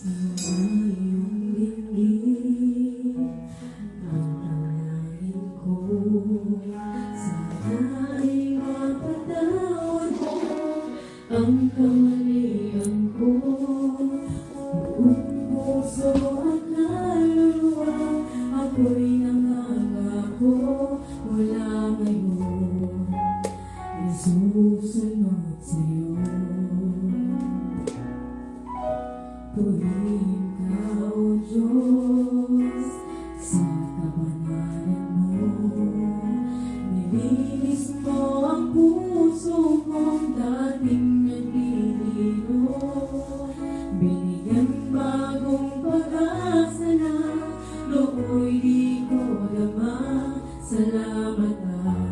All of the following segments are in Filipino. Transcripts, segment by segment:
iyong dinggin ang panalangin ko. Sana'y mapatawad mo ang kamalian ko. Buong puso at kaluluwa, ako'y nangangako mula ngayon ay susunod sa'yo. Purihin ka, O Diyos, sa kabanalan mo. Nilinis mo ang puso kong dating naglilino. Binigyan bagong pag-asa na nooy di ko lamang. Salamat at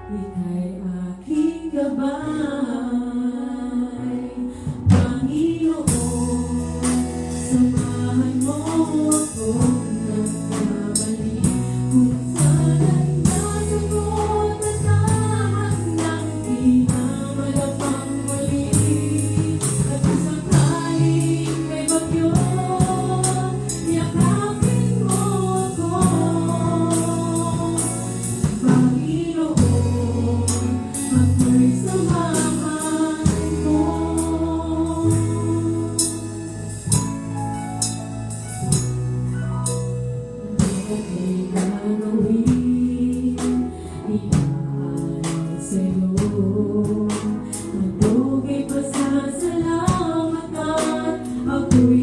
ika'y aking gabay. Samahan mo akong nagkamali, kung sana'y nasagot at lahat ng pinamalamang mali. At kung sakaling may bagyo, yakapin mo ako. Panginoon, ako'y samahan mo. Ako'y gagawin, iaalay sa'yo. Ang tugay pasasalamat at ako'y